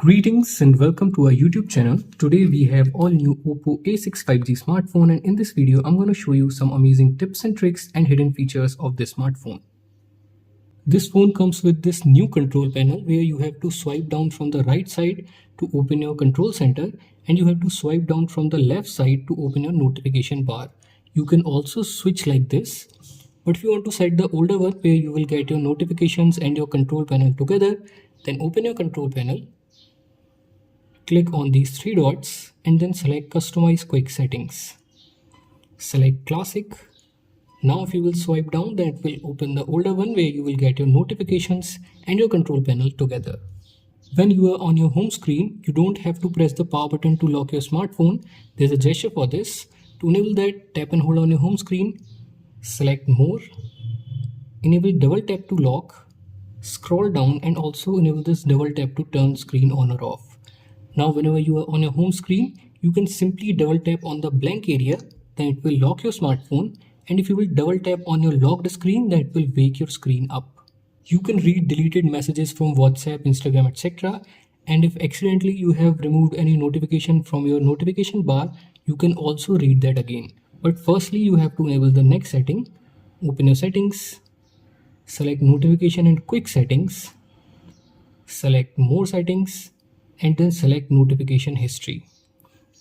Greetings and welcome to our YouTube channel. Today we have all new Oppo A6 5G smartphone, and in this video I'm going to show you some amazing tips and tricks and hidden features of this smartphone. This phone comes with this new control panel where you have to swipe down from the right side to open your control center, and you have to swipe down from the left side to open your notification bar. You can also switch like this, but if you want to set the older one where you will get your notifications and your control panel together, then open your control panel. Click on these three dots and then select Customize Quick Settings. Select Classic. Now if you will swipe down, then it will open the older one where you will get your notifications and your control panel together. When you are on your home screen, you don't have to press the power button to lock your smartphone. There's a gesture for this. To enable that, tap and hold on your home screen. Select More. Enable double tap to lock. Scroll down and also enable this double tap to turn screen on or off. Now whenever you are on your home screen, you can simply double tap on the blank area, then it will lock your smartphone, and if you will double tap on your locked screen, then it will wake your screen up. You can read deleted messages from WhatsApp, Instagram, etc. And if accidentally you have removed any notification from your notification bar, you can also read that again. But firstly, you have to enable the next setting. Open your settings, select notification and quick settings, select more settings, and then select notification history.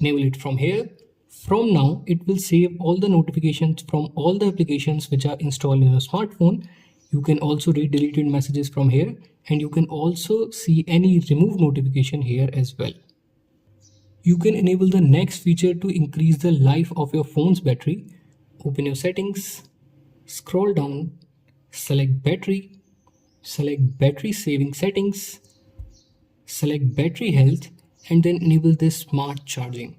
Enable it from here. From now, it will save all the notifications from all the applications which are installed in your smartphone. You can also read deleted messages from here, and you can also see any removed notification here as well. You can enable the next feature to increase the life of your phone's battery. Open your settings, scroll down, select battery, select battery saving settings, select battery health, and then enable this smart charging.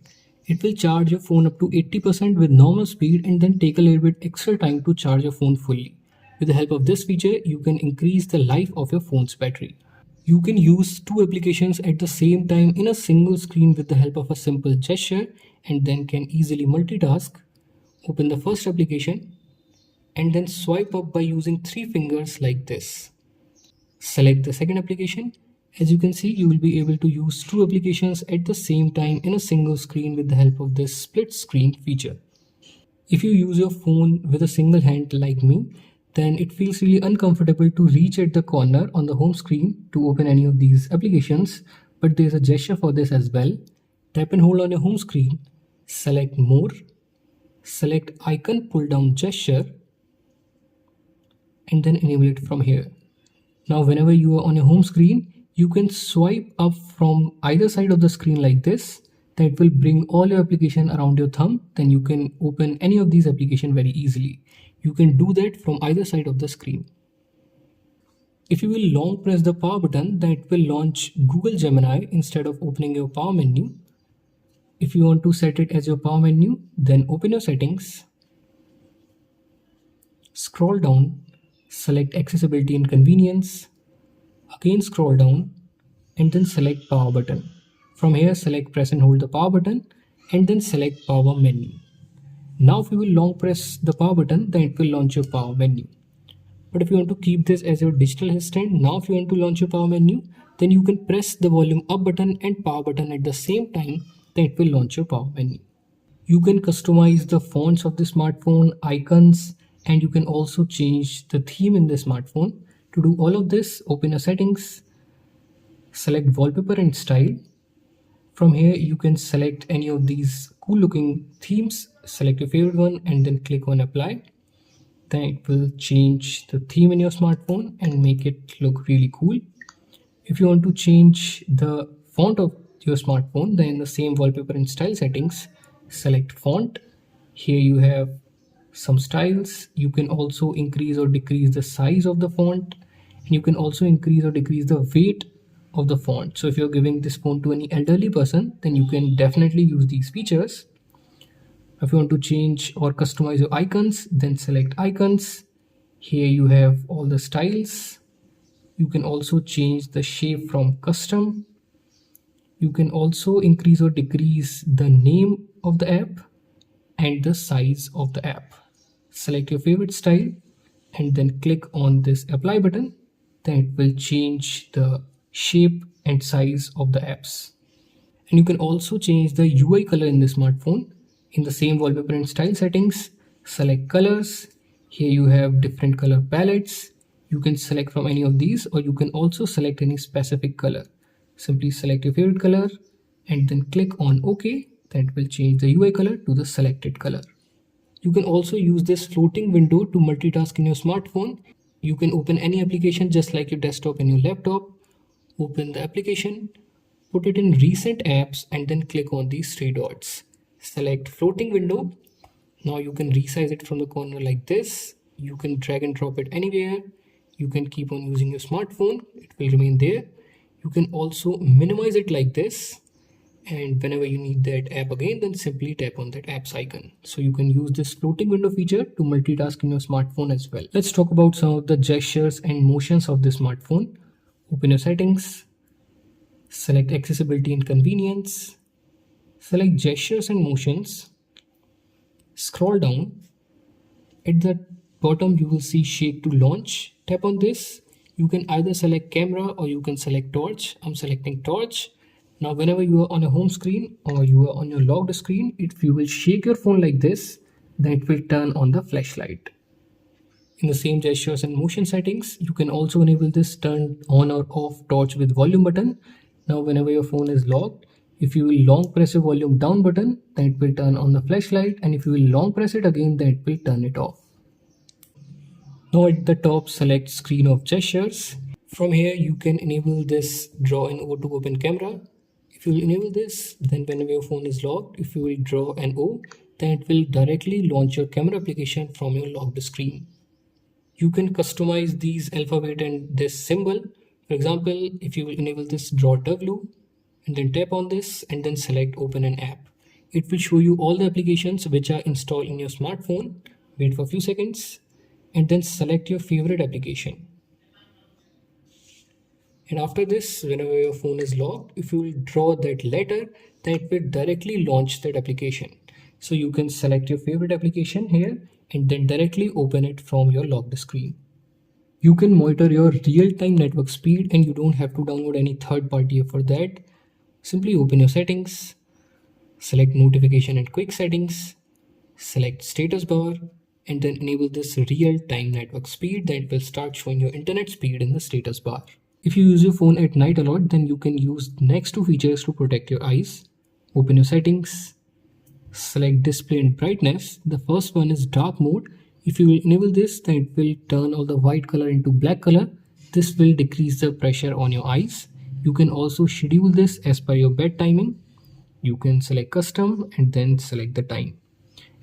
It will charge your phone up to 80% with normal speed and then take a little bit extra time to charge your phone fully. With the help of this feature, you can increase the life of your phone's battery. You can use two applications at the same time in a single screen with the help of a simple gesture, and then can easily multitask. Open the first application and then swipe up by using three fingers like this. Select the second application. As you can see, you will be able to use two applications at the same time in a single screen with the help of this split screen feature. If you use your phone with a single hand like me, then it feels really uncomfortable to reach at the corner on the home screen to open any of these applications, but there's a gesture for this as well. Tap and hold on your home screen, select More, select Icon pull down gesture, and then enable it from here. Now whenever you are on your home screen, you can swipe up from either side of the screen like this. That will bring all your application around your thumb. Then you can open any of these applications very easily. You can do that from either side of the screen. If you will long press the power button, then it will launch Google Gemini instead of opening your power menu. If you want to set it as your power menu, then open your settings, scroll down, select accessibility and convenience. Again scroll down and then select power button. From here select press and hold the power button and then select power menu. Now if you will long press the power button, then it will launch your power menu. But if you want to keep this as your digital assistant, now if you want to launch your power menu, then you can press the volume up button and power button at the same time, then it will launch your power menu. You can customize the fonts of the smartphone, icons, and you can also change the theme in the smartphone. To do all of this, open your settings, select wallpaper and style. From here you can select any of these cool looking themes, select your favorite one and then click on apply. Then it will change the theme in your smartphone and make it look really cool. If you want to change the font of your smartphone, then in the same wallpaper and style settings, select font. Here you have some styles. You can also increase or decrease the size of the font, and you can also increase or decrease the weight of the font. So if you're giving this phone to any elderly person, then you can definitely use these features. If you want to change or customize your icons, then select icons. Here you have all the styles. You can also change the shape from custom. You can also increase or decrease the name of the app and the size of the app. Select your favorite style and then click on this apply button. Then it will change the shape and size of the apps. And you can also change the UI color in the smartphone. In the same wallpaper and style settings, select colors. Here you have different color palettes. You can select from any of these, or you can also select any specific color. Simply select your favorite color and then click on OK. That will change the UI color to the selected color. You can also use this floating window to multitask in your smartphone. You can open any application just like your desktop and your laptop. Open the application, put it in recent apps, and then click on these three dots. Select floating window. Now you can resize it from the corner like this. You can drag and drop it anywhere. You can keep on using your smartphone. It will remain there. You can also minimize it like this. And whenever you need that app again, then simply tap on that apps icon. So you can use this floating window feature to multitask in your smartphone as well. Let's talk about some of the gestures and motions of the smartphone. Open your settings, select accessibility and convenience, select gestures and motions, scroll down. At the bottom you will see shake to launch. Tap on this. You can either select camera or you can select torch. I'm selecting torch. Now whenever you are on a home screen or you are on your locked screen, if you will shake your phone like this, then it will turn on the flashlight. In the same gestures and motion settings, you can also enable this turn on or off torch with volume button. Now whenever your phone is locked, if you will long press the volume down button, then it will turn on the flashlight, and if you will long press it again, then it will turn it off. Now at the top, select screen of gestures. From here you can enable this draw an O to open camera. If you will enable this, then whenever your phone is locked, if you will draw an O, then it will directly launch your camera application from your locked screen. You can customize these alphabet and this symbol. For example, if you will enable this draw W and then tap on this and then select open an app, it will show you all the applications which are installed in your smartphone. Wait for a few seconds and then select your favorite application. And after this, whenever your phone is locked, if you will draw that letter, then it will directly launch that application. So you can select your favorite application here and then directly open it from your locked screen. You can monitor your real-time network speed and you don't have to download any third-party app for that. Simply open your settings, select notification and quick settings, select status bar, and then enable this real-time network speed. That will start showing your internet speed in the status bar. If you use your phone at night a lot, then you can use next two features to protect your eyes. Open your settings, select display and brightness. The first one is dark mode. If you will enable this, then it will turn all the white color into black color. This will decrease the pressure on your eyes. You can also schedule this as per your bed timing. You can select custom and then select the time.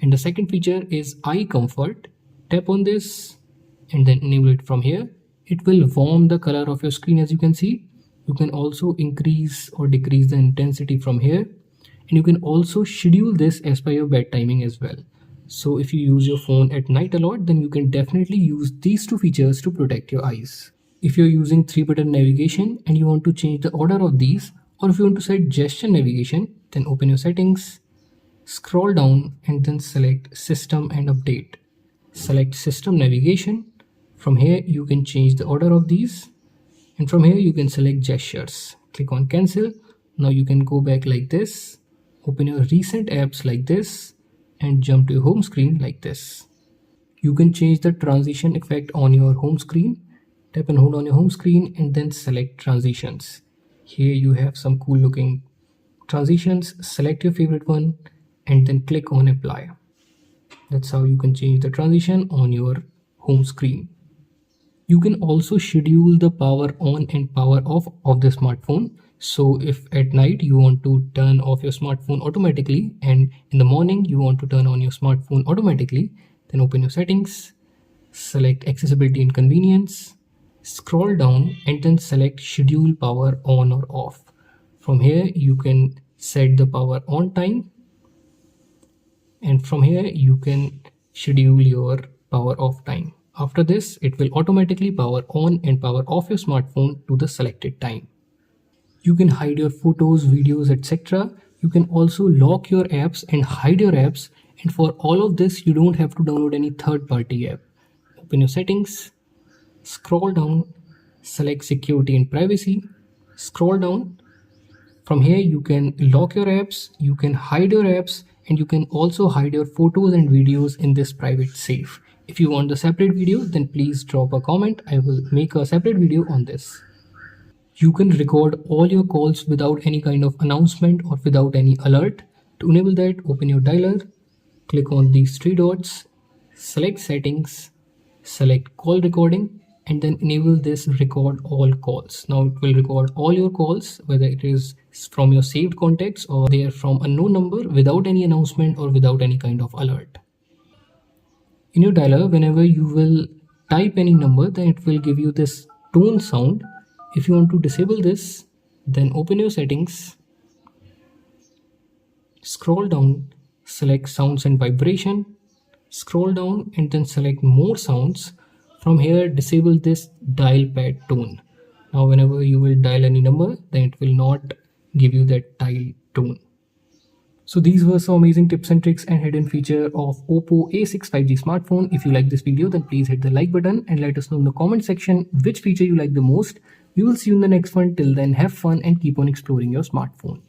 And the second feature is eye comfort. Tap on this and then enable it from here. It will warm the color of your screen, as you can see. You can also increase or decrease the intensity from here. And you can also schedule this as per your bed timing as well. So if you use your phone at night a lot, then you can definitely use these two features to protect your eyes. If you're using 3-button navigation and you want to change the order of these, or if you want to set gesture navigation, then open your settings, scroll down and then select system and update. Select system navigation. From here you can change the order of these, and from here you can select gestures. Click on cancel. Now you can go back like this, open your recent apps like this, and jump to your home screen like this. You can change the transition effect on your home screen. Tap and hold on your home screen and then select transitions. Here you have some cool looking transitions. Select your favorite one and then click on apply. That's how you can change the transition on your home screen. You can also schedule the power on and power off of the smartphone. So if at night you want to turn off your smartphone automatically and in the morning you want to turn on your smartphone automatically, then open your settings, select accessibility and convenience, scroll down and then select schedule power on or off. From here you can set the power on time, and from here you can schedule your power off time. After this, it will automatically power on and power off your smartphone to the selected time. You can hide your photos, videos, etc. You can also lock your apps and hide your apps, and for all of this you don't have to download any third-party app. Open your settings, scroll down, select security and privacy, Scroll down. From here you can lock your apps, you can hide your apps, and you can also hide your photos and videos in this private safe. If you want the separate video, then please drop a comment. I will make a separate video on this. You can record all your calls without any kind of announcement or without any alert. To enable that, open your dialer, click on these three dots, select settings, select call recording, and then enable this record all calls. Now it will record all your calls, whether it is from your saved contacts or they are from unknown number, without any announcement or without any kind of alert. In your dialer, whenever you will type any number, then it will give you this tone sound. If you want to disable this, then open your settings, scroll down, select sounds and vibration, scroll down and then select more sounds. From here, disable this dial pad tone. Now whenever you will dial any number, then it will not give you that dial tone. So these were some amazing tips and tricks and hidden feature of Oppo A6 5G smartphone. If you like this video, then please hit the like button and let us know in the comment section which feature you like the most. We will see you in the next one. Till then, have fun and keep on exploring your smartphone.